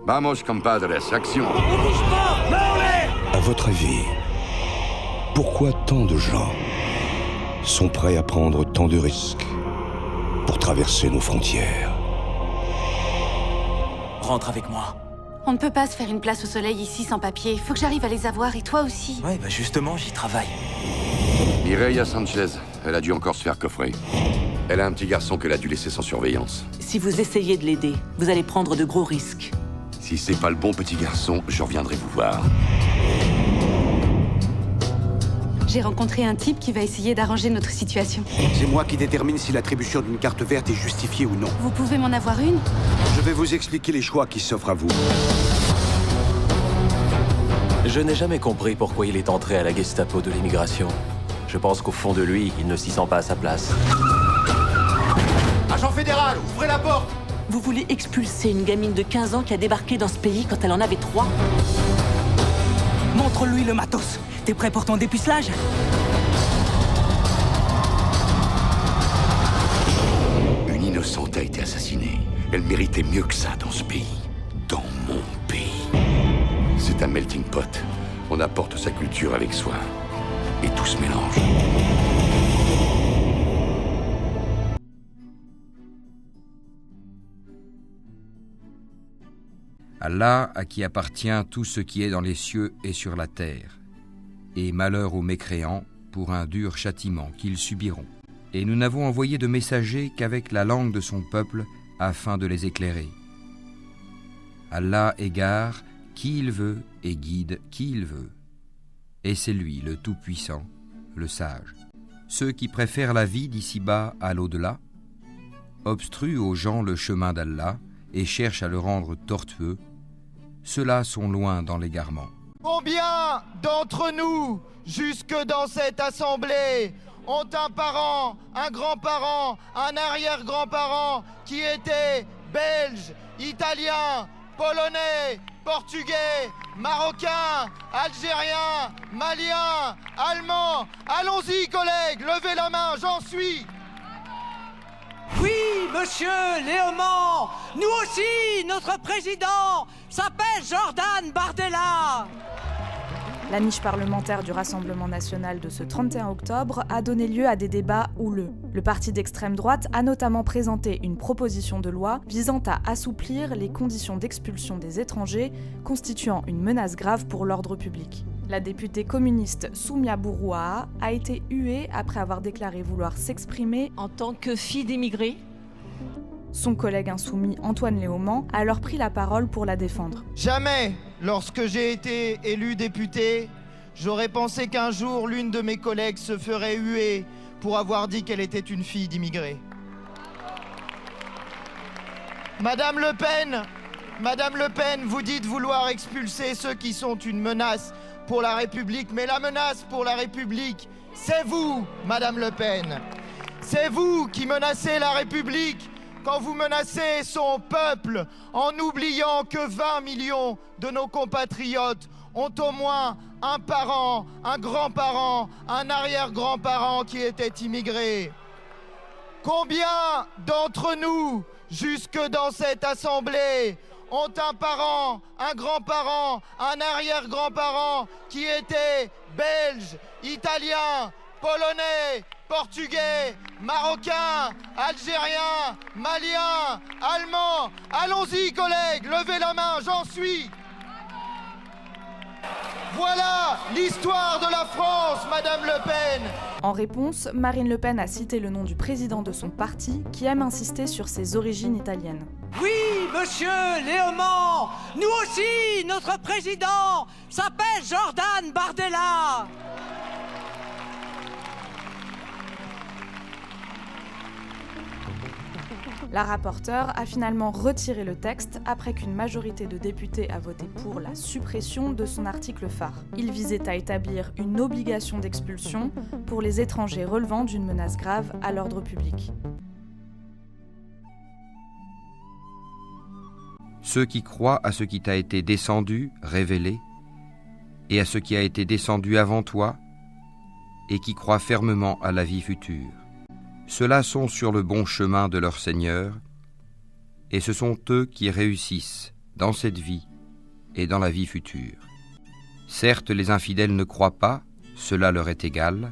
Vamos, compadres, action. À votre avis, pourquoi tant de gens sont prêts à prendre tant de risques pour traverser nos frontières? Rentre avec moi. On ne peut pas se faire une place au soleil ici sans papier. Faut que j'arrive à les avoir, et toi aussi. Ouais, bah justement, j'y travaille. Mireia Sanchez, elle a dû encore se faire coffrer. Elle a un petit garçon qu'elle a dû laisser sans surveillance. Si vous essayez de l'aider, vous allez prendre de gros risques. Si c'est pas le bon petit garçon, je reviendrai vous voir. J'ai rencontré un type qui va essayer d'arranger notre situation. C'est moi qui détermine si l'attribution d'une carte verte est justifiée ou non. Vous pouvez m'en avoir une? Je vais vous expliquer les choix qui s'offrent à vous. Je n'ai jamais compris pourquoi il est entré à la Gestapo de l'immigration. Je pense qu'au fond de lui, il ne s'y sent pas à sa place. Agent fédéral, ouvrez la porte! Vous voulez expulser une gamine de 15 ans qui a débarqué dans ce pays quand elle en avait 3? Montre-lui le matos. T'es prêt pour ton dépucelage? Une innocente a été assassinée. Elle méritait mieux que ça dans ce pays. Dans mon pays. C'est un melting pot. On apporte sa culture avec soi. Et tout se mélange. Allah, à qui appartient tout ce qui est dans les cieux et sur la terre, et malheur aux mécréants pour un dur châtiment qu'ils subiront. Et nous n'avons envoyé de messagers qu'avec la langue de son peuple afin de les éclairer. Allah égare qui il veut et guide qui il veut. Et c'est lui le Tout-Puissant, le Sage. Ceux qui préfèrent la vie d'ici-bas à l'au-delà, obstruent aux gens le chemin d'Allah et cherchent à le rendre tortueux, ceux-là sont loin dans l'égarement. Combien d'entre nous, jusque dans cette assemblée, ont un parent, un grand-parent, un arrière-grand-parent qui était belge, italien, polonais, portugais, marocain, algérien, malien, allemand? Allons-y, collègues, levez la main, j'en suis. Oui, monsieur Léaumont. Nous aussi, notre président s'appelle Jordan Bardella. La niche parlementaire du Rassemblement national de ce 31 octobre a donné lieu à des débats houleux. Le parti d'extrême droite a notamment présenté une proposition de loi visant à assouplir les conditions d'expulsion des étrangers constituant une menace grave pour l'ordre public. La députée communiste Soumia Bourouaha a été huée après avoir déclaré vouloir s'exprimer En tant que fille d'immigrés, Son collègue insoumis Antoine Léaumont a alors pris la parole pour la défendre. Jamais, lorsque j'ai été élu député, j'aurais pensé qu'un jour l'une de mes collègues se ferait huer pour avoir dit qu'elle était une fille d'immigrés. Madame Le Pen, vous dites vouloir expulser ceux qui sont une menace pour la République, mais la menace pour la République, c'est vous, Madame Le Pen. C'est vous qui menacez la République quand vous menacez son peuple en oubliant que 20 millions de nos compatriotes ont au moins un parent, un grand-parent, un arrière-grand-parent qui était immigré. Combien d'entre nous, jusque dans cette assemblée, ont un parent, un grand-parent, un arrière-grand-parent qui était belge, italien, polonais, portugais, marocain, algérien, malien, allemand? Allons-y, collègues, levez la main, j'en suis. Voilà l'histoire de la France, Madame Le Pen. En réponse, Marine Le Pen a cité le nom du président de son parti qui aime insister sur ses origines italiennes. Oui, monsieur Léaumont. Nous aussi, notre président s'appelle Jordan Bardella. La rapporteure a finalement retiré le texte après qu'une majorité de députés a voté pour la suppression de son article phare. Il visait à établir une obligation d'expulsion pour les étrangers relevant d'une menace grave à l'ordre public. Ceux qui croient à ce qui t'a été descendu, révélé, et à ce qui a été descendu avant toi, et qui croient fermement à la vie future. Ceux-là sont sur le bon chemin de leur Seigneur, et ce sont eux qui réussissent dans cette vie et dans la vie future. Certes, les infidèles ne croient pas, cela leur est égal.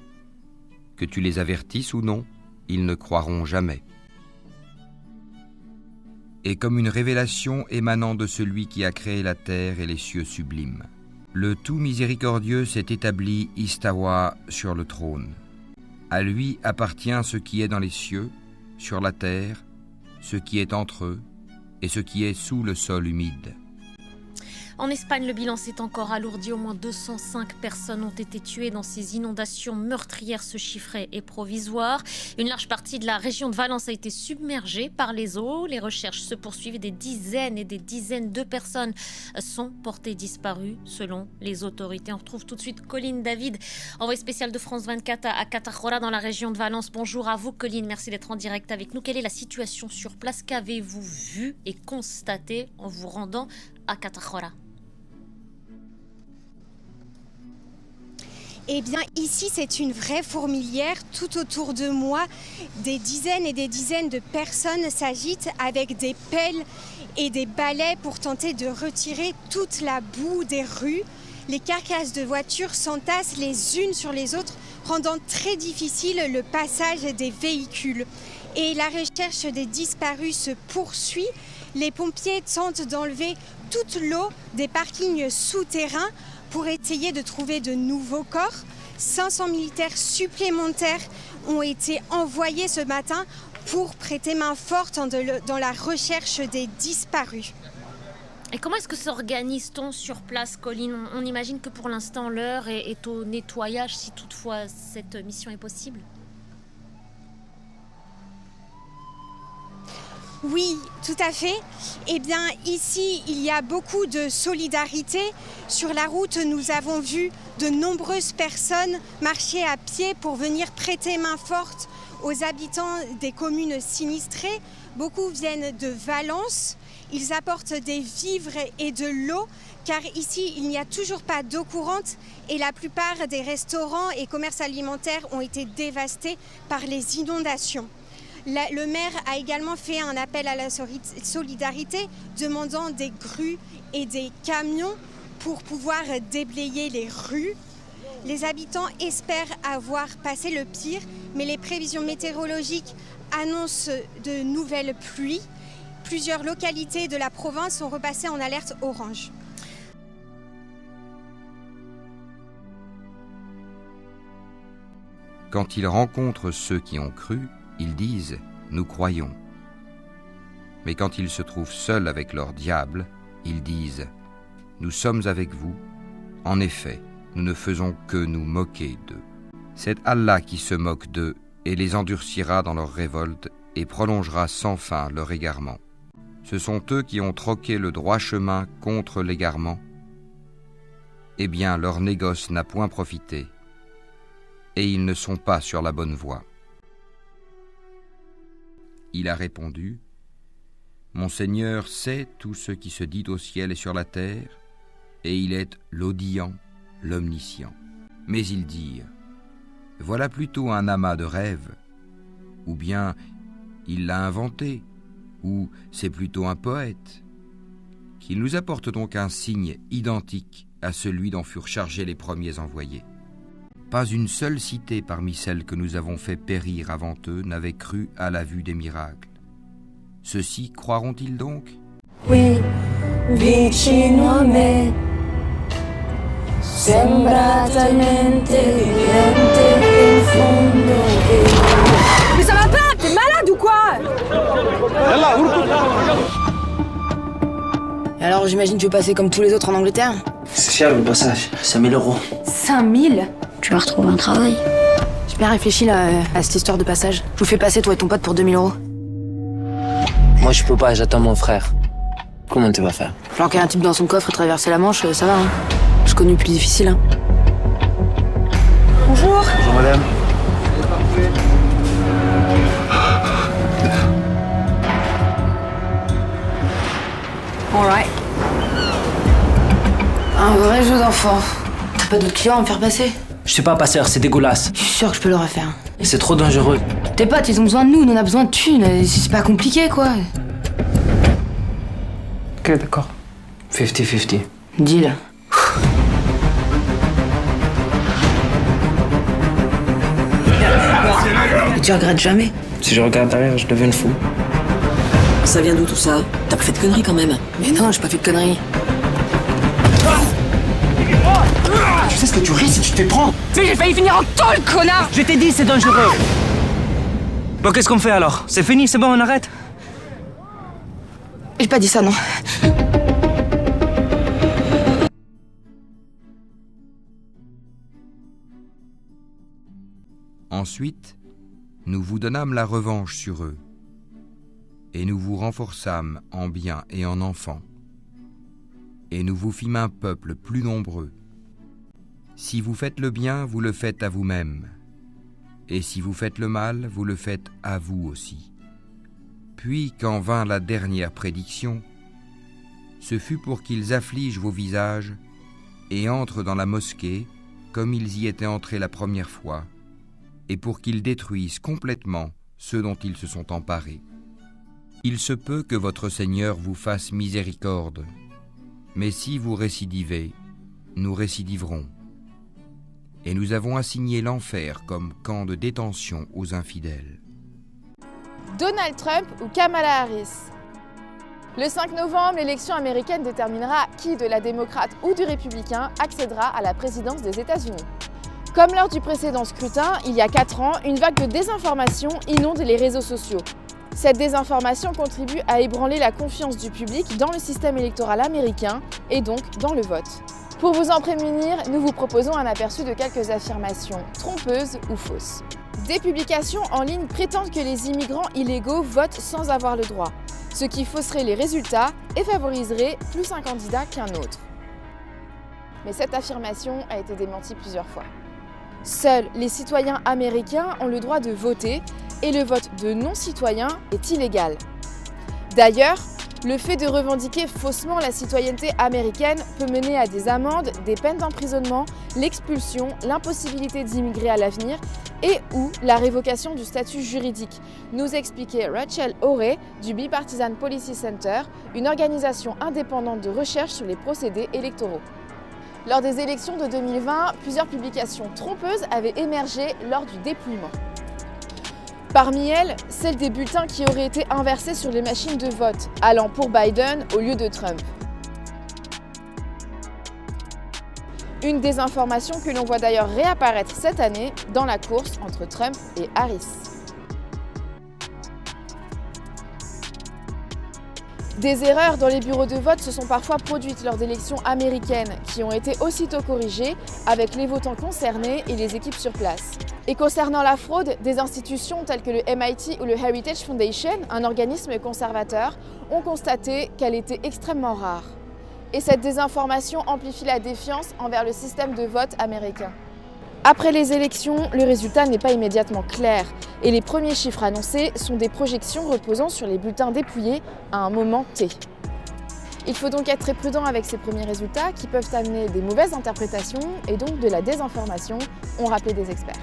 Que tu les avertisses ou non, ils ne croiront jamais. Et comme une révélation émanant de celui qui a créé la terre et les cieux sublimes, le tout miséricordieux s'est établi istawa sur le trône. À lui appartient ce qui est dans les cieux, sur la terre, ce qui est entre eux et ce qui est sous le sol humide. En Espagne, le bilan s'est encore alourdi. Au moins 205 personnes ont été tuées dans ces inondations meurtrières. Ce chiffre est provisoire. Une large partie de la région de Valence a été submergée par les eaux. Les recherches se poursuivent. Des dizaines et des dizaines de personnes sont portées disparues selon les autorités. On retrouve tout de suite Colline David, envoyée spéciale de France 24 à Catachora dans la région de Valence. Bonjour à vous Colline, merci d'être en direct avec nous. Quelle est la situation sur place? Qu'avez-vous vu et constaté en vous rendant à Catachora? Eh bien, ici, c'est une vraie fourmilière. Tout autour de moi, des dizaines et des dizaines de personnes s'agitent avec des pelles et des balais pour tenter de retirer toute la boue des rues. Les carcasses de voitures s'entassent les unes sur les autres, rendant très difficile le passage des véhicules. Et la recherche des disparus se poursuit. Les pompiers tentent d'enlever toute l'eau des parkings souterrains pour essayer de trouver de nouveaux corps. 500 militaires supplémentaires ont été envoyés ce matin pour prêter main forte dans la recherche des disparus. Et comment est-ce que s'organise-t-on sur place, Colline? On imagine que pour l'instant, l'heure est au nettoyage, si toutefois cette mission est possible. Oui, tout à fait. Eh bien, ici, il y a beaucoup de solidarité. Sur la route, nous avons vu de nombreuses personnes marcher à pied pour venir prêter main forte aux habitants des communes sinistrées. Beaucoup viennent de Valence. Ils apportent des vivres et de l'eau, car ici, il n'y a toujours pas d'eau courante et la plupart des restaurants et commerces alimentaires ont été dévastés par les inondations. Le maire a également fait un appel à la solidarité, demandant des grues et des camions pour pouvoir déblayer les rues. Les habitants espèrent avoir passé le pire, mais les prévisions météorologiques annoncent de nouvelles pluies. Plusieurs localités de la province sont repassées en alerte orange. Quand ils rencontrent ceux qui ont cru, ils disent « Nous croyons ». Mais quand ils se trouvent seuls avec leur diable, ils disent « Nous sommes avec vous. En effet, nous ne faisons que nous moquer d'eux. » C'est Allah qui se moque d'eux et les endurcira dans leur révolte et prolongera sans fin leur égarement. Ce sont eux qui ont troqué le droit chemin contre l'égarement. Eh bien, leur négoce n'a point profité et ils ne sont pas sur la bonne voie. Il a répondu « Mon Seigneur sait tout ce qui se dit au ciel et sur la terre, et il est l'audient, l'omniscient. » Mais ils dirent « Voilà plutôt un amas de rêves, ou bien il l'a inventé, ou c'est plutôt un poète. Qu'il nous apporte donc un signe identique à celui dont furent chargés les premiers envoyés. » Pas une seule cité parmi celles que nous avons fait périr avant eux n'avait cru à la vue des miracles. Ceux-ci croiront-ils donc? Oui, vicino a me, sembra talmente evidente in fondo che... Mais ça va pas? T'es malade ou quoi? Et alors j'imagine que tu veux passer comme tous les autres en Angleterre? C'est cher le passage, 5 000 euros. 5 000? Tu vas retrouver un travail. J'ai bien réfléchi là, à cette histoire de passage. Je vous fais passer toi et ton pote pour 2 000 euros. Moi je peux pas, j'attends mon frère. Comment tu vas faire? Planquer un type dans son coffre et traverser la Manche, ça va hein. J'ai connu plus difficile hein. Bonjour. Bonjour madame. Alright. Un vrai jeu d'enfant. T'as pas d'autres clients à me faire passer? Je suis pas passeur, c'est dégueulasse. Je suis sûr que je peux le refaire. Et c'est trop dangereux. Tes potes, ils ont besoin de nous, on a besoin de thunes. C'est pas compliqué, quoi. Ok, d'accord. 50-50. Deal. Et tu regrettes jamais? Si je regarde derrière, je deviens fou. Ça vient d'où tout ça? T'as pas fait de conneries quand même. Mais non, j'ai pas fait de conneries. Tu sais ce que tu risques si tu te fais prendre? Tu sais, j'ai failli finir en tôle, connard! Je t'ai dit, c'est dangereux. Bon, qu'est-ce qu'on fait alors? C'est fini, c'est bon, on arrête? J'ai pas dit ça, non. Ensuite, nous vous donnâmes la revanche sur eux, et nous vous renforçâmes en biens et en enfants, et nous vous fîmes un peuple plus nombreux. Si vous faites le bien, vous le faites à vous-même, et si vous faites le mal, vous le faites à vous aussi. Puis, quand vint la dernière prédiction, ce fut pour qu'ils affligent vos visages et entrent dans la mosquée comme ils y étaient entrés la première fois, et pour qu'ils détruisent complètement ceux dont ils se sont emparés. Il se peut que votre Seigneur vous fasse miséricorde, mais si vous récidivez, nous récidiverons. Et nous avons assigné l'enfer comme camp de détention aux infidèles. Donald Trump ou Kamala Harris? Le 5 novembre, l'élection américaine déterminera qui, de la démocrate ou du républicain, accédera à la présidence des États-Unis. Comme lors du précédent scrutin, il y a 4 ans, une vague de désinformation inonde les réseaux sociaux. Cette désinformation contribue à ébranler la confiance du public dans le système électoral américain et donc dans le vote. Pour vous en prémunir, nous vous proposons un aperçu de quelques affirmations trompeuses ou fausses. Des publications en ligne prétendent que les immigrants illégaux votent sans avoir le droit, ce qui fausserait les résultats et favoriserait plus un candidat qu'un autre. Mais cette affirmation a été démentie plusieurs fois. Seuls les citoyens américains ont le droit de voter et le vote de non-citoyens est illégal. D'ailleurs, le fait de revendiquer faussement la citoyenneté américaine peut mener à des amendes, des peines d'emprisonnement, l'expulsion, l'impossibilité d'immigrer à l'avenir et ou la révocation du statut juridique, nous expliquait Rachel Orey du Bipartisan Policy Center, une organisation indépendante de recherche sur les procédés électoraux. Lors des élections de 2020, plusieurs publications trompeuses avaient émergé lors du dépouillement. Parmi elles, celle des bulletins qui auraient été inversés sur les machines de vote, allant pour Biden au lieu de Trump. Une désinformation que l'on voit d'ailleurs réapparaître cette année dans la course entre Trump et Harris. Des erreurs dans les bureaux de vote se sont parfois produites lors d'élections américaines qui ont été aussitôt corrigées avec les votants concernés et les équipes sur place. Et concernant la fraude, des institutions telles que le MIT ou le Heritage Foundation, un organisme conservateur, ont constaté qu'elle était extrêmement rare. Et cette désinformation amplifie la défiance envers le système de vote américain. Après les élections, le résultat n'est pas immédiatement clair et les premiers chiffres annoncés sont des projections reposant sur les bulletins dépouillés à un moment T. Il faut donc être très prudent avec ces premiers résultats qui peuvent amener des mauvaises interprétations et donc de la désinformation, ont rappelé des experts.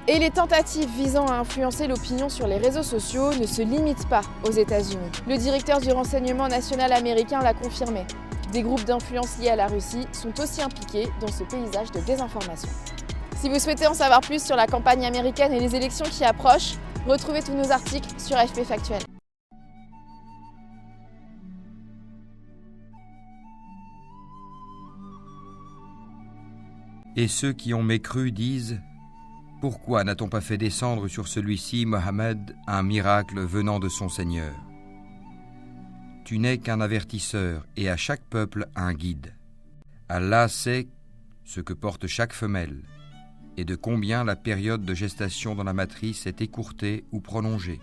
Et les tentatives visant à influencer l'opinion sur les réseaux sociaux ne se limitent pas aux États-Unis. Le directeur du renseignement national américain l'a confirmé. Des groupes d'influence liés à la Russie sont aussi impliqués dans ce paysage de désinformation. Si vous souhaitez en savoir plus sur la campagne américaine et les élections qui approchent, retrouvez tous nos articles sur AFP Factuel. Et ceux qui ont mécru disent: pourquoi n'a-t-on pas fait descendre sur celui-ci, Mohammed, un miracle venant de son Seigneur? Tu n'es qu'un avertisseur et à chaque peuple un guide. Allah sait ce que porte chaque femelle et de combien la période de gestation dans la matrice est écourtée ou prolongée.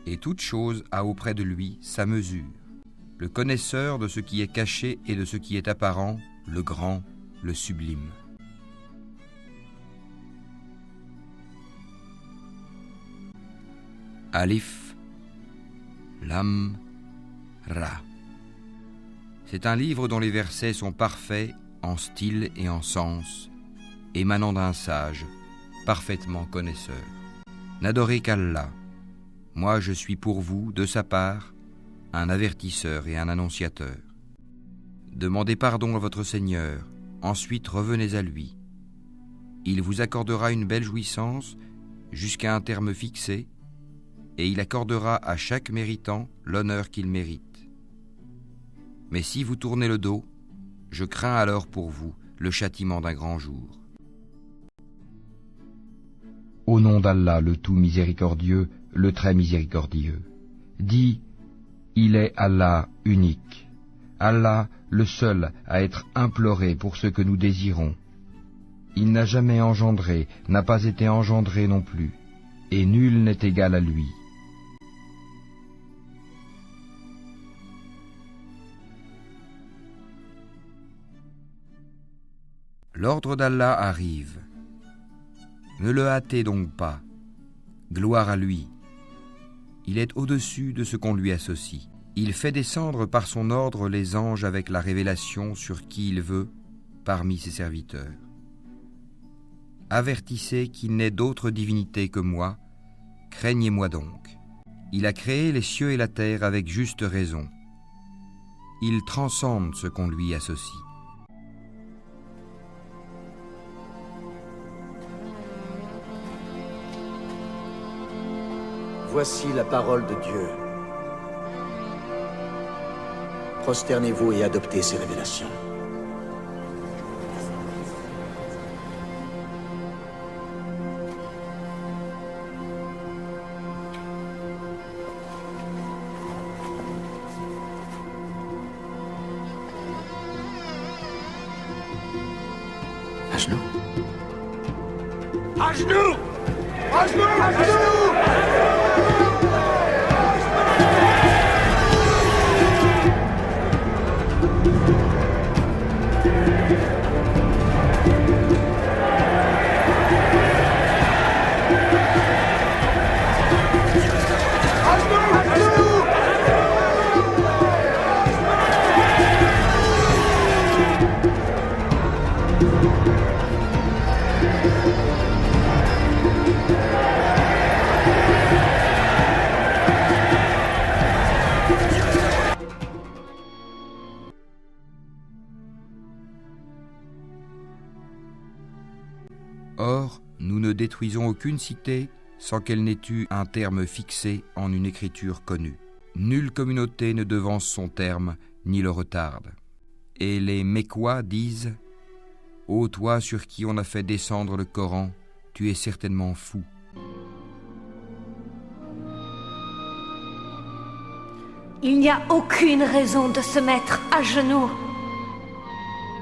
Et toute chose a auprès de lui sa mesure. Le connaisseur de ce qui est caché et de ce qui est apparent, le grand, le sublime. Alif, Lam, Ra. C'est un livre dont les versets sont parfaits en style et en sens, émanant d'un sage, parfaitement connaisseur. N'adorez qu'Allah. Moi je suis pour vous, de sa part, un avertisseur et un annonciateur. Demandez pardon à votre Seigneur, ensuite revenez à lui. Il vous accordera une belle jouissance jusqu'à un terme fixé, et il accordera à chaque méritant l'honneur qu'il mérite. Mais si vous tournez le dos, je crains alors pour vous le châtiment d'un grand jour. Au nom d'Allah, le tout miséricordieux, le très miséricordieux. Dis, il est Allah unique, Allah le seul à être imploré pour ce que nous désirons. Il n'a jamais engendré, n'a pas été engendré non plus, et nul n'est égal à lui. L'ordre d'Allah arrive. Ne le hâtez donc pas. Gloire à lui. Il est au-dessus de ce qu'on lui associe. Il fait descendre par son ordre les anges avec la révélation sur qui il veut parmi ses serviteurs. Avertissez qu'il n'est d'autre divinité que moi, craignez-moi donc. Il a créé les cieux et la terre avec juste raison. Il transcende ce qu'on lui associe. Voici la parole de Dieu. Prosternez-vous et adoptez ces révélations. À genoux. À genoux! À genoux! À genoux! Or, nous ne détruisons aucune cité sans qu'elle n'ait eu un terme fixé en une écriture connue. Nulle communauté ne devance son terme ni le retarde. Et les Mécois disent « Ô toi sur qui on a fait descendre le Coran, tu es certainement fou. » Il n'y a aucune raison de se mettre à genoux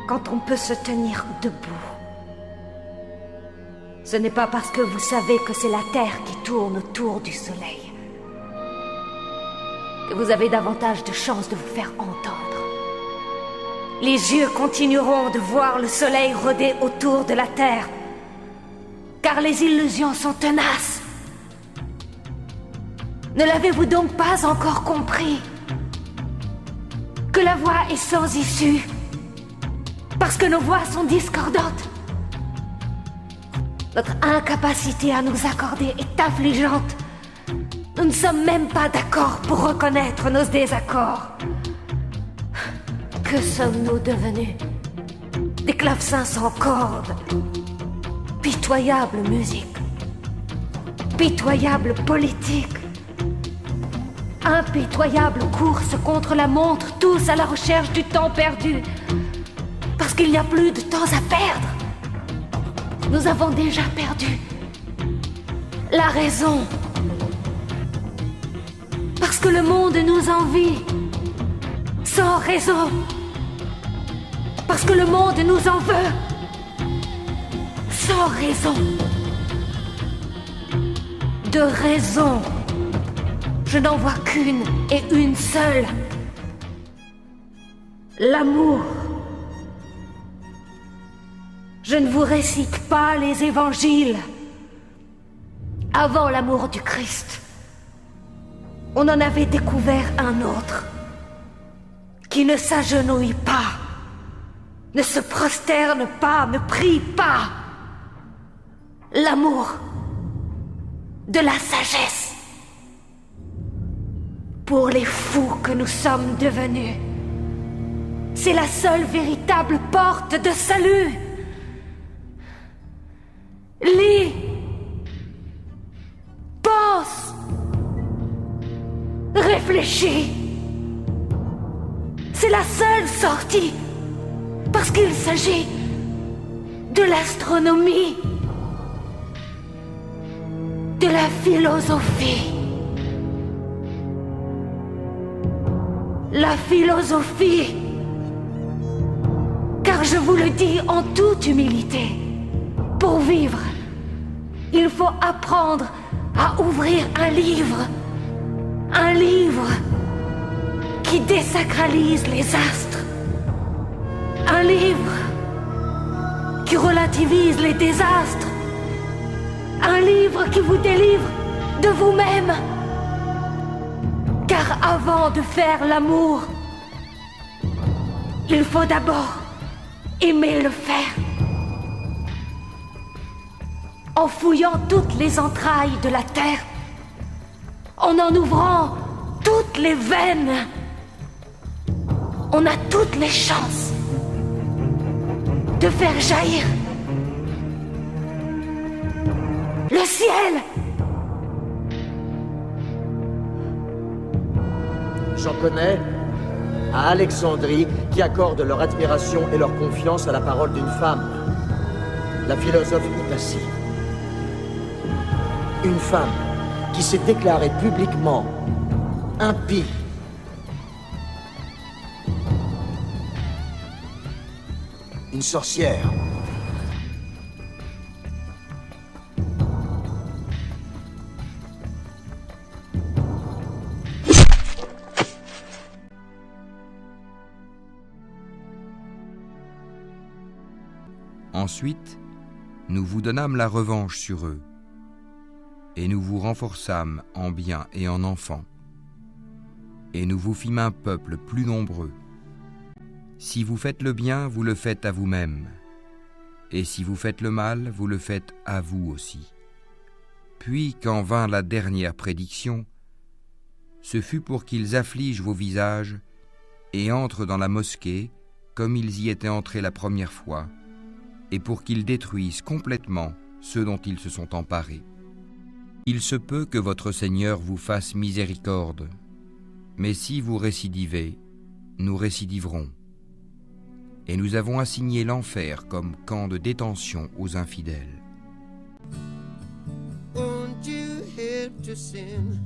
quand on peut se tenir debout. Ce n'est pas parce que vous savez que c'est la Terre qui tourne autour du Soleil que vous avez davantage de chances de vous faire entendre. Les yeux continueront de voir le Soleil rôder autour de la Terre, car les illusions sont tenaces. Ne l'avez-vous donc pas encore compris? Que la voie est sans issue, parce que nos voix sont discordantes. Notre incapacité à nous accorder est affligeante. Nous ne sommes même pas d'accord pour reconnaître nos désaccords. Que sommes-nous devenus? Des clavecins sans cordes. Pitoyable musique. Pitoyable politique. Impitoyable course contre la montre, tous à la recherche du temps perdu. Parce qu'il n'y a plus de temps à perdre. Nous avons déjà perdu la raison. Parce que le monde nous envie. Sans raison. Parce que le monde nous en veut. Sans raison. De raison. Je n'en vois qu'une et une seule. L'amour. Je ne vous récite pas les évangiles. Avant l'amour du Christ, on en avait découvert un autre qui ne s'agenouille pas, ne se prosterne pas, ne prie pas. L'amour de la sagesse pour les fous que nous sommes devenus. C'est la seule véritable porte de salut. Lis. Pense. Réfléchis. C'est la seule sortie. Parce qu'il s'agit de l'astronomie, de la philosophie. La philosophie. Car je vous le dis en toute humilité, pour vivre, il faut apprendre à ouvrir un livre qui désacralise les astres, un livre qui relativise les désastres, un livre qui vous délivre de vous-même. Car avant de faire l'amour, il faut d'abord aimer le faire. En fouillant toutes les entrailles de la terre, en ouvrant toutes les veines, on a toutes les chances de faire jaillir le ciel. J'en connais à Alexandrie qui accordent leur admiration et leur confiance à la parole d'une femme, la philosophe Hypatie. Une femme qui s'est déclarée publiquement impie. Une sorcière. Ensuite, nous vous donnâmes la revanche sur eux, et nous vous renforçâmes en biens et en enfants, et nous vous fîmes un peuple plus nombreux. Si vous faites le bien, vous le faites à vous-même, et si vous faites le mal, vous le faites à vous aussi. Puis, quand vint la dernière prédiction, ce fut pour qu'ils affligent vos visages et entrent dans la mosquée comme ils y étaient entrés la première fois, et pour qu'ils détruisent complètement ceux dont ils se sont emparés. Il se peut que votre Seigneur vous fasse miséricorde, mais si vous récidivez, nous récidiverons. Et nous avons assigné l'enfer comme camp de détention aux infidèles. Won't you help to sing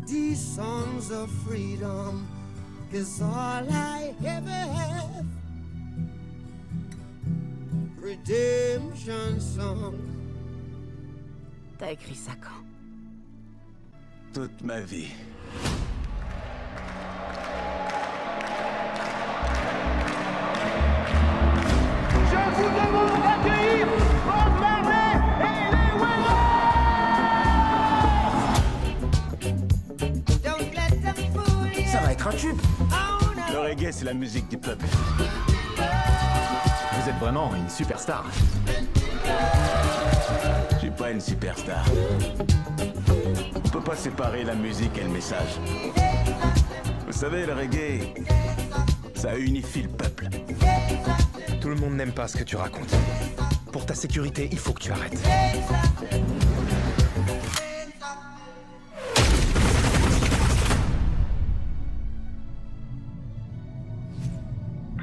these songs of freedom? 'Cause all I ever have, redemption song. T'as écrit ça quand? Toute ma vie. Je vous demande d'accueillir Bob Marley et les Wailers. Ça va être un tube. Le reggae, c'est la musique du peuple. Vous êtes vraiment une superstar. Je suis pas une superstar. On peut pas séparer la musique et le message. Vous savez, le reggae, ça unifie le peuple. Tout le monde n'aime pas ce que tu racontes. Pour ta sécurité, il faut que tu arrêtes.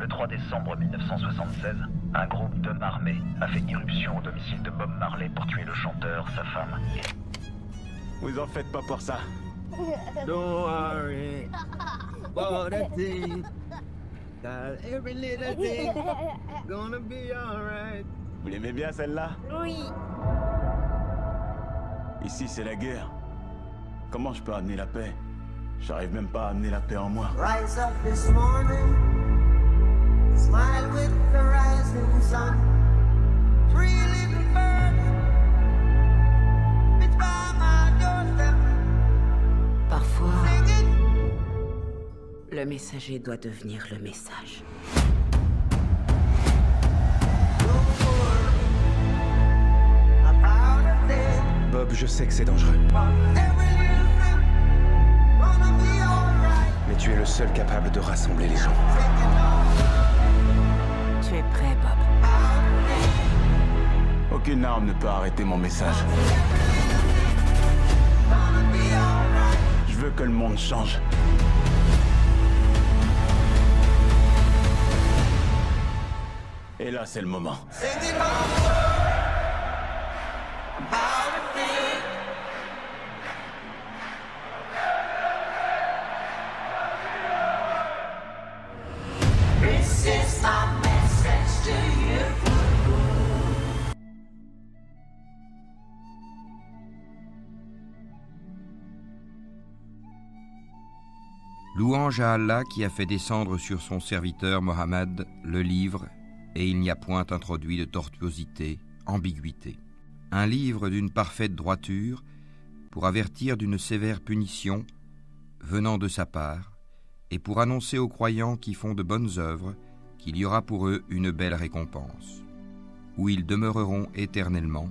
Le 3 décembre 1976, un groupe d'hommes armés a fait irruption au domicile de Bob Marley pour tuer le chanteur, sa femme et... Vous en faites pas pour ça. Don't worry about a thing. That every little thing gonna be alright. Vous l'aimez bien celle-là? Oui. Ici, c'est la guerre. Comment je peux amener la paix? J'arrive même pas à amener la paix en moi. Rise up this morning, smile with the rising sun. Three little birds, it's by my doorstep. Parfois, le messager doit devenir le message. Bob, je sais que c'est dangereux. Mais Tu es le seul capable de rassembler les gens. Tu es prêt, Bob? Aucune arme ne peut arrêter mon message. Je veux que le monde change. Et là, c'est le moment. This is my message to you. Louange à Allah qui a fait descendre sur son serviteur Mohammed le livre, et il n'y a point introduit de tortuosité, ambiguïté. Un livre d'une parfaite droiture, pour avertir d'une sévère punition venant de sa part, et pour annoncer aux croyants qui font de bonnes œuvres qu'il y aura pour eux une belle récompense, où ils demeureront éternellement.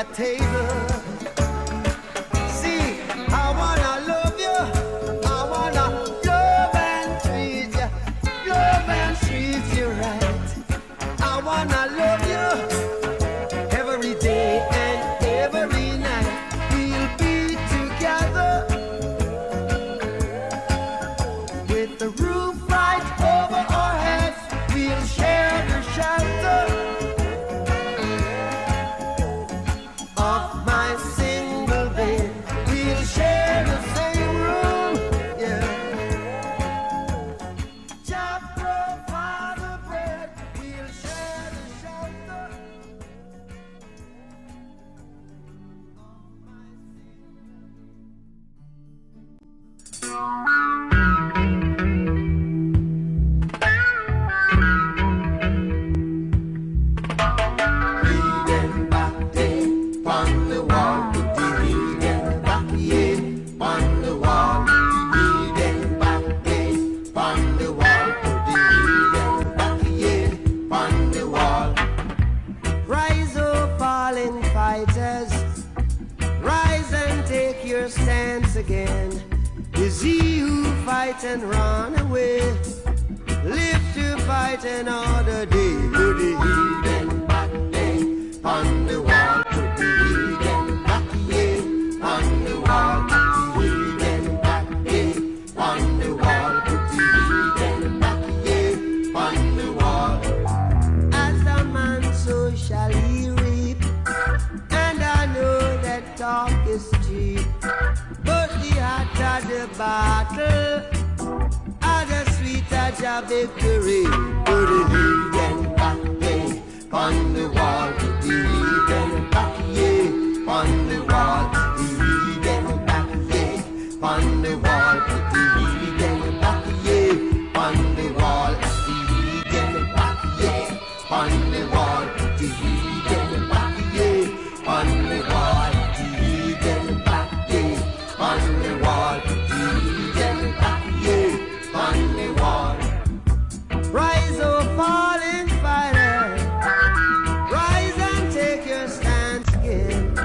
that table. See, I wanna love you, I wanna love and treat you, love and treat you right. I wanna love you every day and every night. We'll be together with the roof right over our heads. We'll share the shelter of my single bed. We'll share the same room, yeah. Jah provide the bread. We'll share the shelter. Reading back day on the wall, reading back yeah on the wall, reading back day on the wall, reading back yeah on the wall. Rise, oh fallen fighters, rise and take your stance again. Is he who fight and run away? Live to fight another day. To the hidden back day on the wall. To the hidden back yeah on the wall. To the hidden back day on the wall. To the hidden back yeah on the wall. As a man, so shall he reap. And I know that talk is cheap, but the hotter the battle, and the sweeter the victory. To the hidden back day on the wall. To the hidden back yeah on the wall. To the hidden back yeah on the wall. To the hidden back yeah on the wall. To the hidden back yeah on the wall. To the hidden back yeah on the wall. To the hidden back yeah on the wall. To the hidden back yeah on the wall. Rise, oh fallen fighter, rise and take your stance again.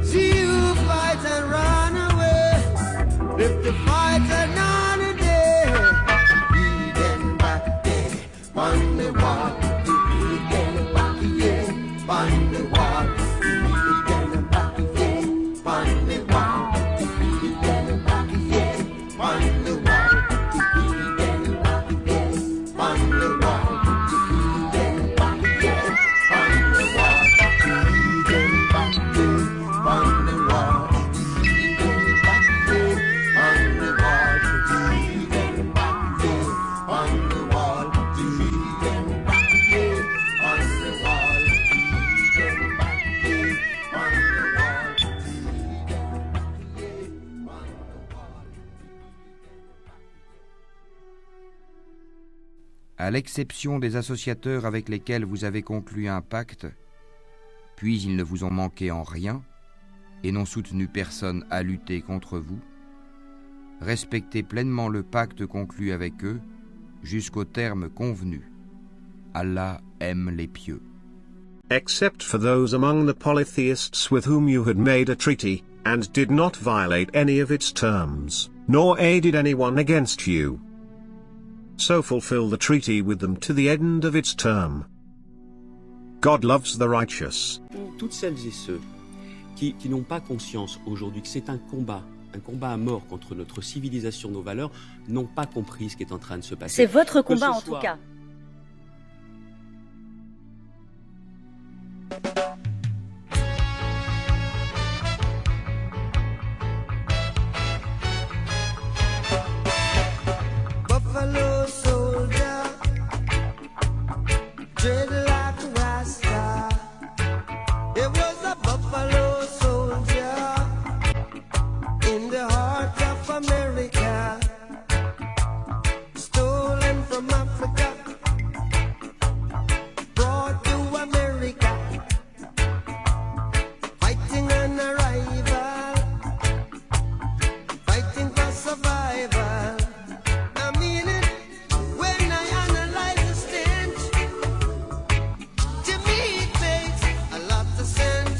See who fights and run away. Lift the fight another day. Hidden back day on the wall. Hidden back yeah on the wall. Hidden back yeah on the wall. Hidden back yeah on the wall. À l'exception des associateurs avec lesquels vous avez conclu un pacte, puis ils ne vous ont manqué en rien et n'ont soutenu personne à lutter contre vous, respectez pleinement le pacte conclu avec eux jusqu'au terme convenu. Allah aime les pieux. Except for those among the polytheists with whom you had made a treaty, and did not violate any of its terms, nor aided anyone against you. So fulfill the treaty with them to the end of its term. God loves the righteous. Pour toutes celles et ceux qui n'ont pas conscience aujourd'hui que c'est un combat à mort contre notre civilisation, nos valeurs, n'ont pas compris ce qui est en train de se passer. C'est votre combat en tout cas. Buffalo soldier, dread like a rasta. It was a buffalo soldier in the heart of America, stolen from Africa, brought to America, fighting an arrival, fighting for survival. I mean it when I analyze the stench. To me it makes a lot of sense.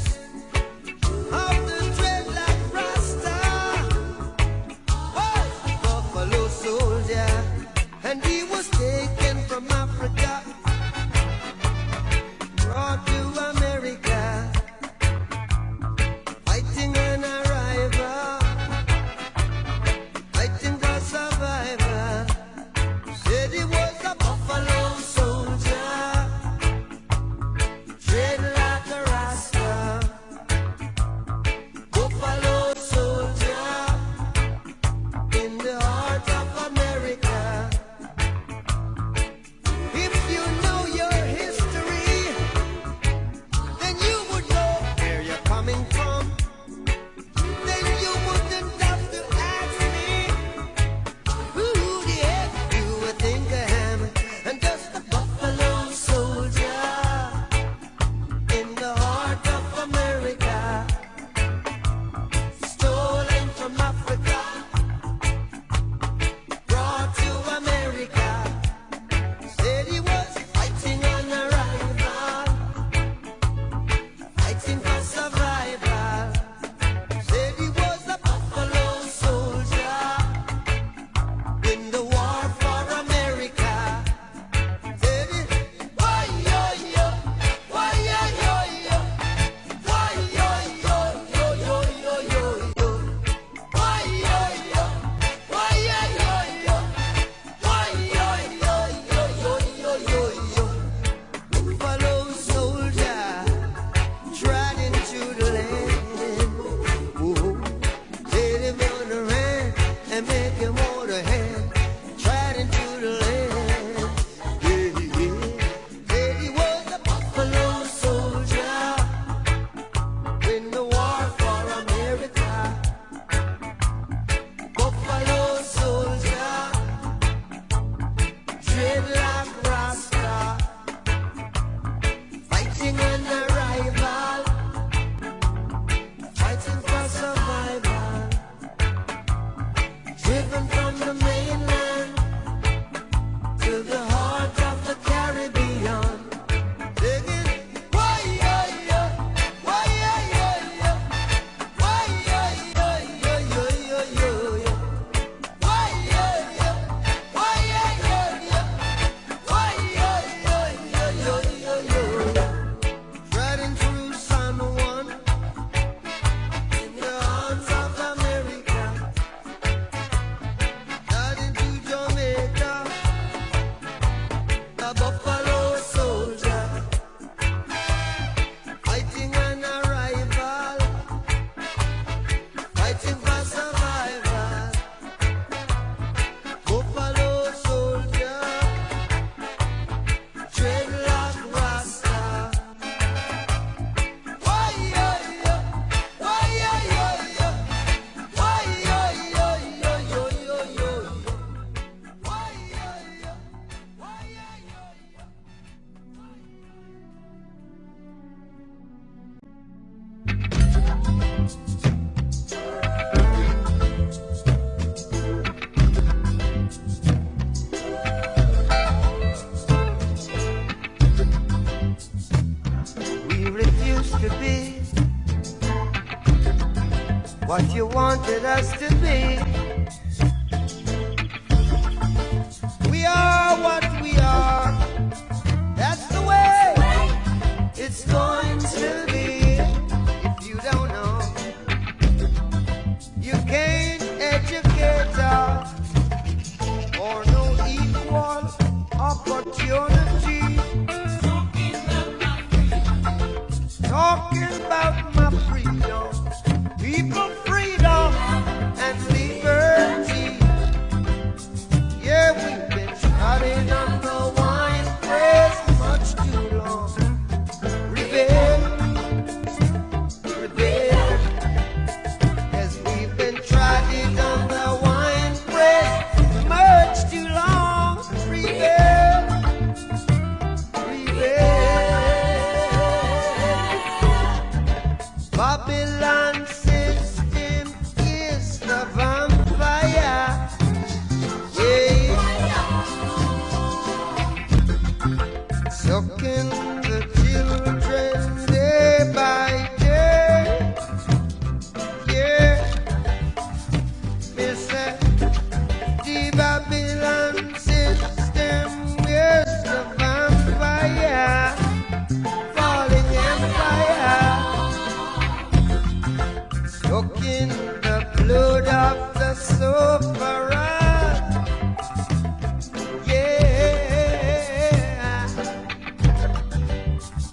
We refused to be what you wanted us to be. We are what we are. That's the way it's going to be. If you don't know, you can't educate us or no equal opportunity. Talking about my freedom, people freedom and liberty. Yeah, we've been trodden on the wine press much too long. Rebel, rebel, as we've been trodden on the wine press much too long. Rebel, rebel. Babylon system is the vampire. Yeah. Sucking the children day by day. Yeah. Me say the Babylon system is the vampire. Falling empire. Soaking the blood of the sufferer. Yeah.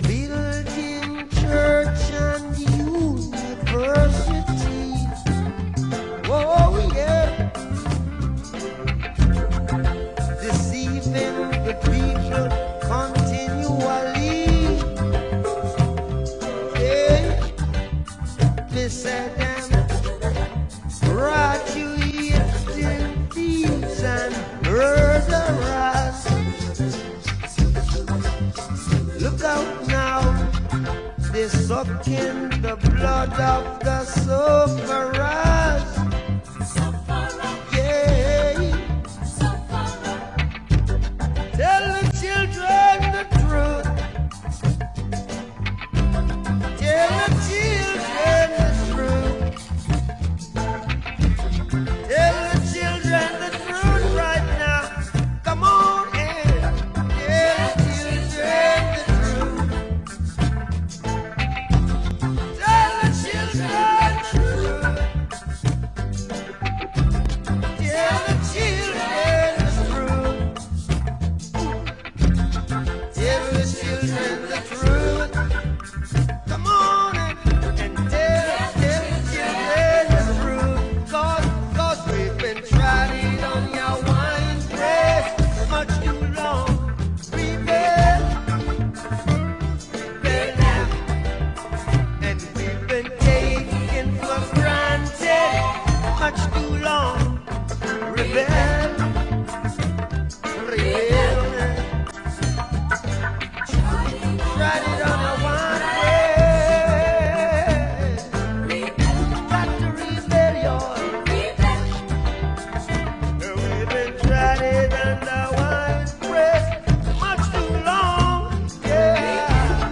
Building church and university. Oh, yeah. Deceiving the people continually. Yeah. They said brought you here till thieves and murderers. Look out now, they're sucking the blood of the sufferers. Yeah. Tell the children the truth. Tell the children the truth. Tell the children the truth right now. Come on in. Tell the children the truth. Tell the children the truth. Tell the children the truth. Tell the children the truth. Come on in and tell the children the truth. Cause we've been trying on your wine press much too long. Rebel, rebel now. And we've been taken for granted much too long. Rebel, rebel now. Tried it on your wine press. Got to rebel, y'all. We've been trying it on the wine press much too long. Yeah,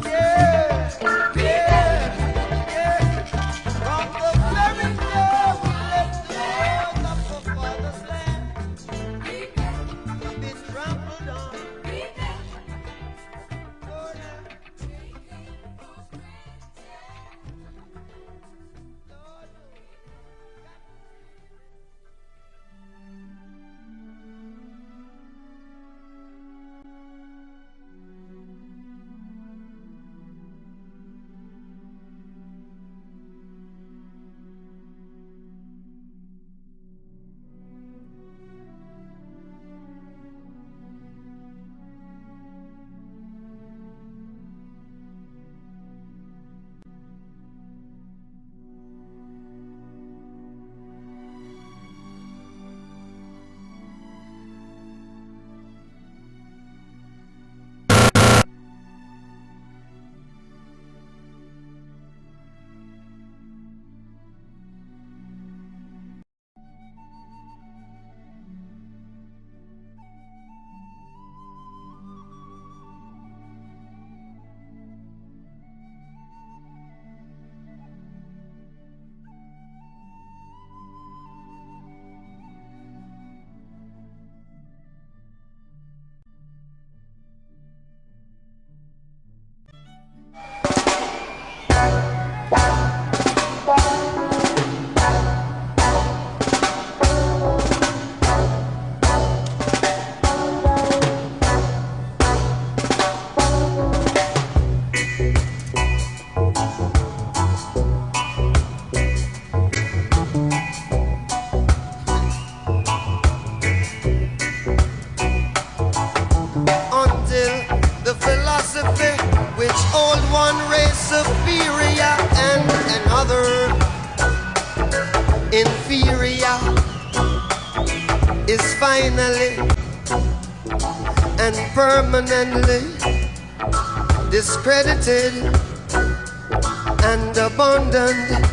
yeah, yeah, yeah. From the very day we left the world of our father's land. finally and permanently discredited and abandoned.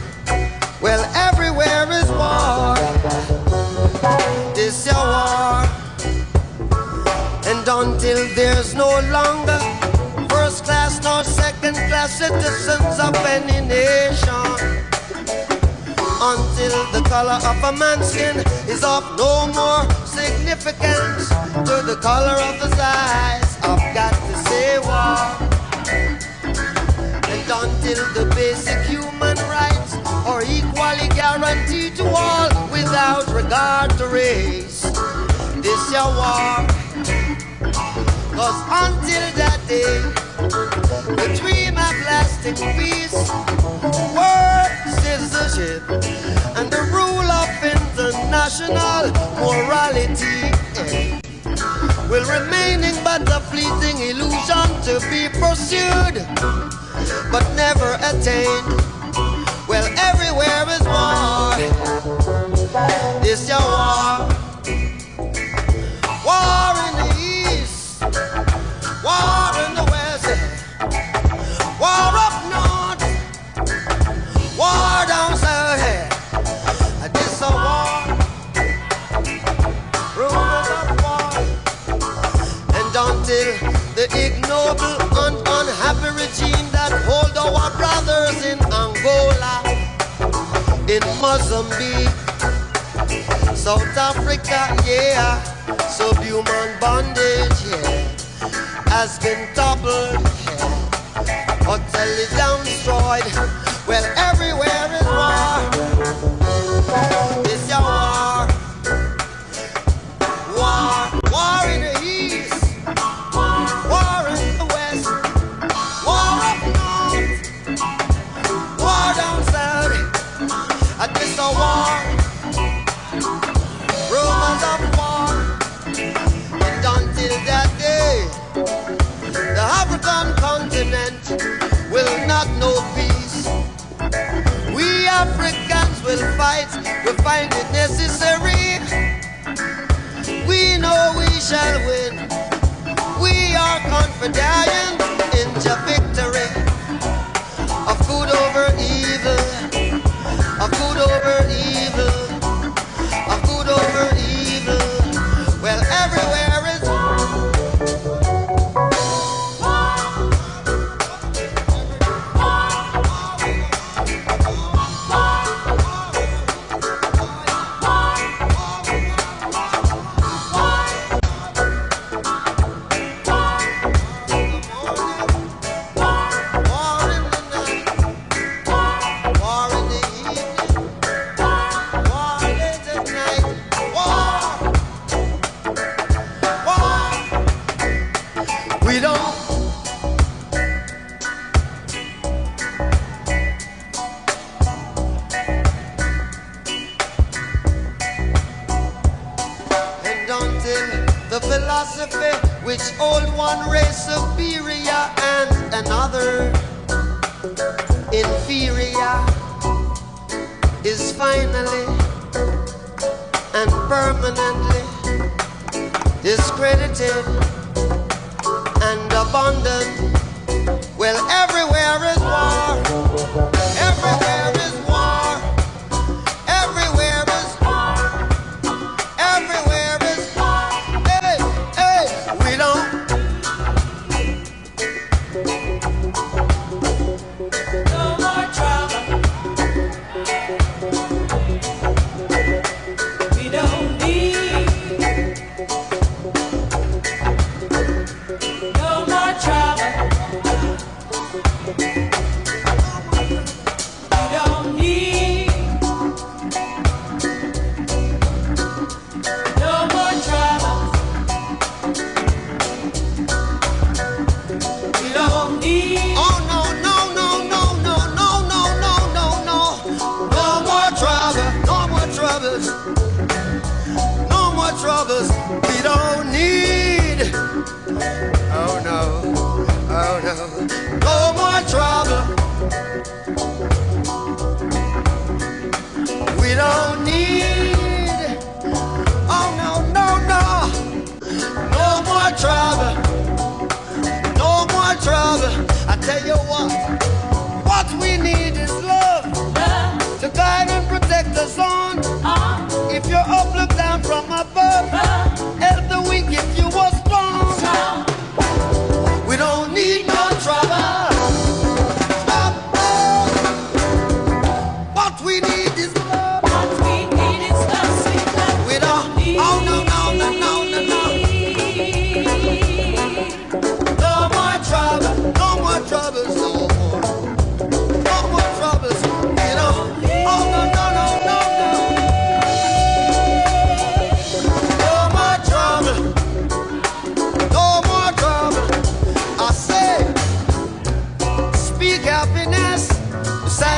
Well, everywhere is war. This your war. And until there's no longer first class nor second class citizens of any nation, until the color of a man's skin is of no more significance to the color of his eyes, I've got to say war. And until the basic human rights are equally guaranteed to all without regard to race, this your war. Cause until that day, the dream of lasting peace, world citizenship, and the rule of international morality will remaining but a fleeting illusion to be pursued, but never attained. Well, everywhere is war. This your war. War in the east, war in the west, war up north, war down south. This a war, rumors of war. And until the ignoble and unhappy regime that hold our brothers in Angola, in Mozambique, South Africa, yeah, subhuman bondage, yeah, has been toppled, yeah, utterly down destroyed. Well, everywhere is war. It's your war. War in the east, war in the west, war up north, war down south. And this a war. Rumors of war. And until that day, the African continent will not know peace. We Africans will fight, we find it necessary. We know we shall win. We are confident in the victory of good over evil, of good over evil, of good over evil. Well, everywhere is which hold one race superior and another inferior is finally and permanently discredited and abandoned. Well, everywhere is war. Everywhere is war. Everywhere is war. Everywhere is war. Hey, hey, we don't. No more trouble. We don't need no more trouble.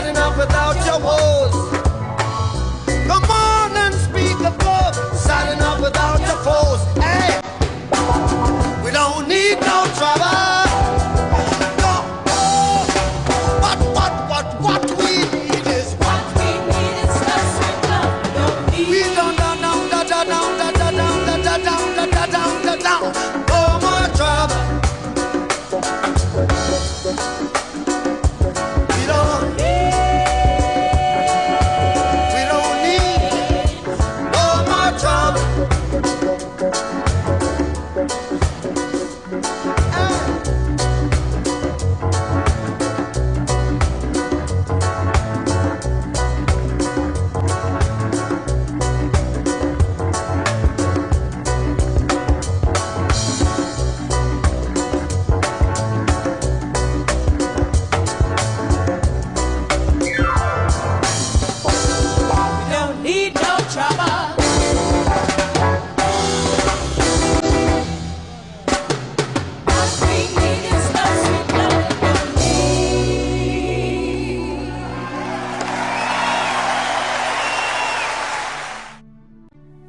sad enough without your woes. Come on and speak of love, sad enough without your foes. Hey, we don't need no trouble.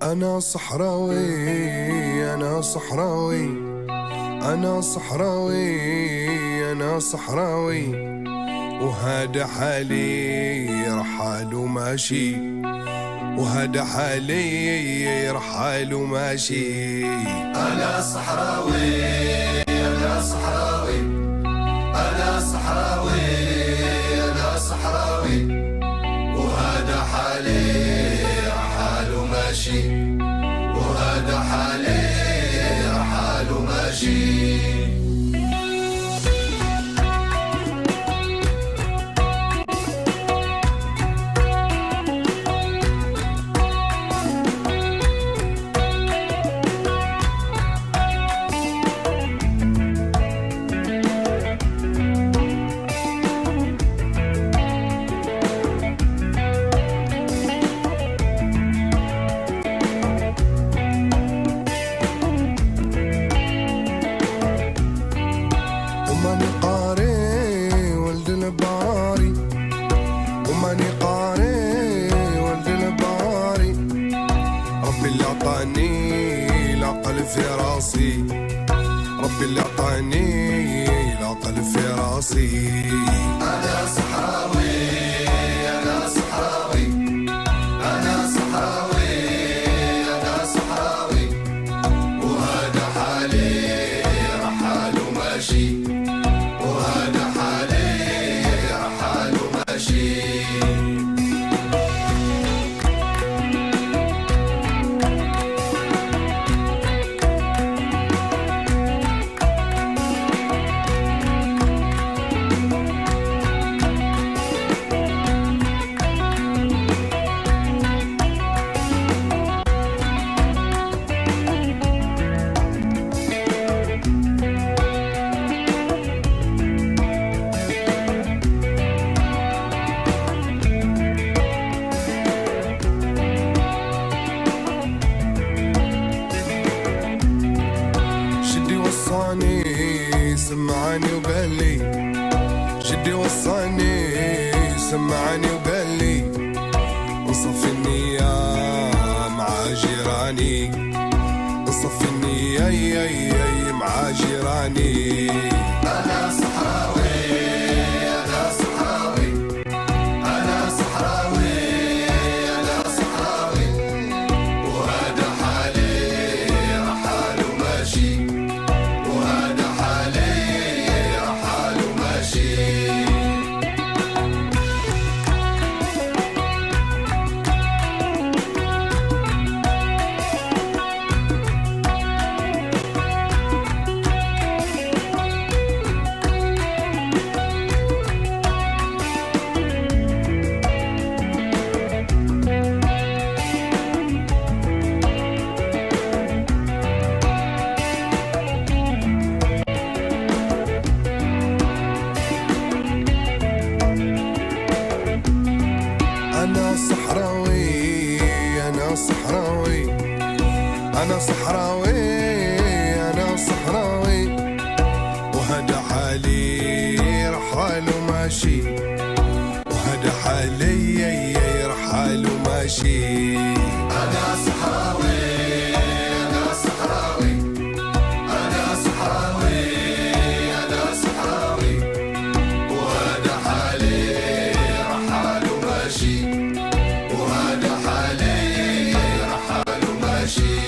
أنا صحراوي أنا صحراوي أنا صحراوي أنا صحراوي وهذا حالي رحال وماشي وهذا حالي رحال وماشي أنا صحراوي أنا صحراوي أنا صحراوي أنا صحراوي وهذا حالي رحال وماشي وهذا حالي رحال وماشي ربي اللي عطاني العقل في راسي أنا صحراوي أنا صحراوي أنا صحراوي أنا صحراوي وهذا حالي رحال وماشي وهذا حالي رحال وماشي سمعني وقال لي جدي وصاني سمعني وقال لي نصفي النية مع جيراني نصفي النية مع جيراني أنا صحراوي أنا صحراوي أنا صحراوي أنا صحراوي وهذا حالي رحال وماشي وهذا حالي رحال وماشي أنا صحراوي أنا صحراوي وهذا حالي رحال وماشي وهذا علي رحال وماشي أنا صحراوي أنا صحراوي أنا صحراوي أنا صحراوي وهذا حالي رحال وماشي وهذا حالي رحال وماشي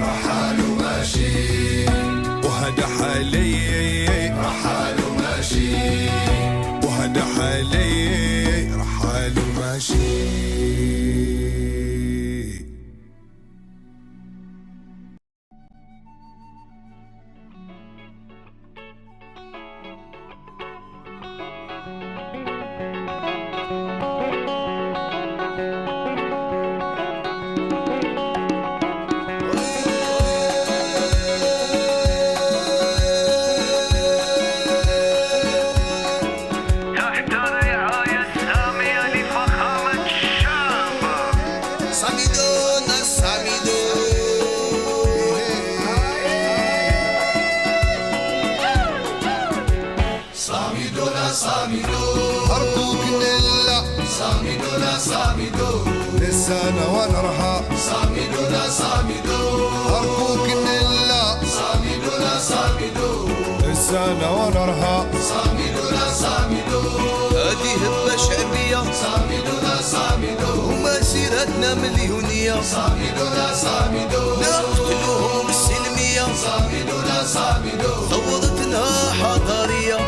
رحال وماشي وهذا حالي رحال وماشي وهذا حالي رحال وماشي لسانا ونرها صامدونا صامدو أرجوك نلا صامدونا صامدو لسانا ونرها صامدونا صامدو هذه هبة شعبية صامدونا صامدو ومسيرتنا مليونية صامدونا صامدو نقتلوهم بالسلمية صامدونا صامدو ثورتنا حضارية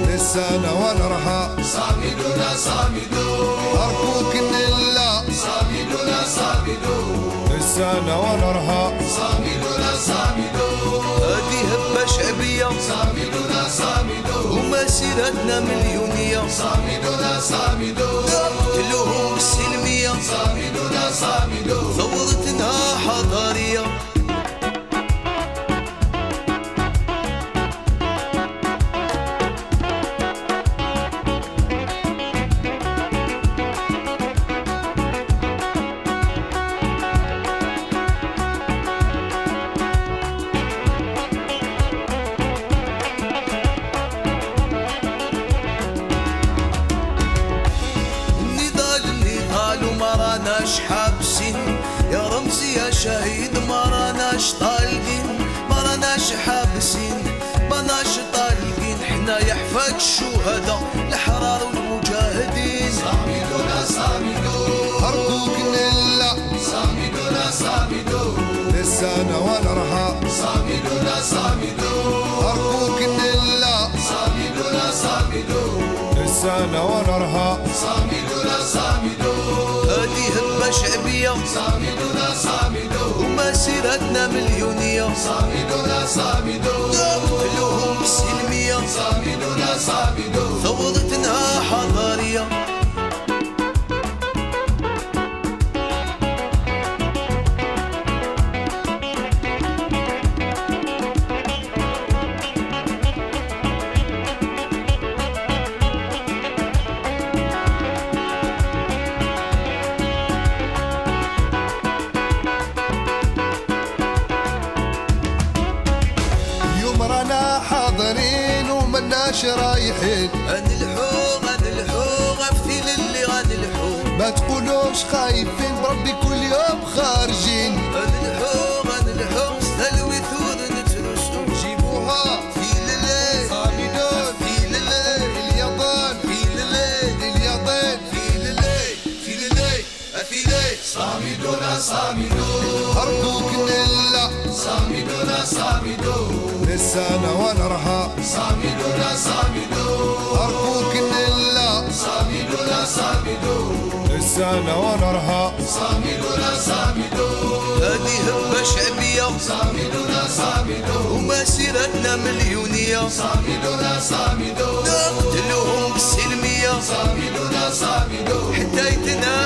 لسانا ونرها صامدونا صامدو أرجوك نلا صامدونا صامدو لسانا ونرها صامدونا صامدو هذه هبة شعبية صامدونا صامدو ومسيرتنا مليونية صامدونا صامدو نقتلوهم بالسلمية صامدونا صامدو ثورتنا حضارية حابسين يا رمزي يا شهيد ما راناش طالقين ما راناش حابسين ما راناش طالقين حنا يحفاد الشهداء الأحرار والمجاهدين صامدونا صامدو أرجوك نلا صامدونا صامدو لسانا ونرها صامدونا صامدو أرجوك نلا صامدونا صامدو لسانا ونرها صامدونا صامدو بالسلمية صامدونا صامدو ومسيرتنا مليونية صامدونا صامدو نقتلوهم بالسلمية صامدونا صامدو ثورتنا حضارية حاضرين ومناش رايحين غنلحو غفتي للي غنلحو ما تقولوش خايفين بربي كل يوم خارجين غنلحو سلوي ثور نترسو جيبوها في للي صامدون في للي اليابان في للي اليابان في للي في للي في للي صامدونا صامدون هربوك نلا صامدونا صامدون لسانا ونرها صامدونا صامدون هربوك نلا صامدونا صامدون لسانا ونرها صامدونا صامدون هذه هبة شعبية صامدونا صامدون ومسيرتنا مليونية صامدونا صامدون نقتلوهم بالسلمية صامدونا صامدون حدايتنا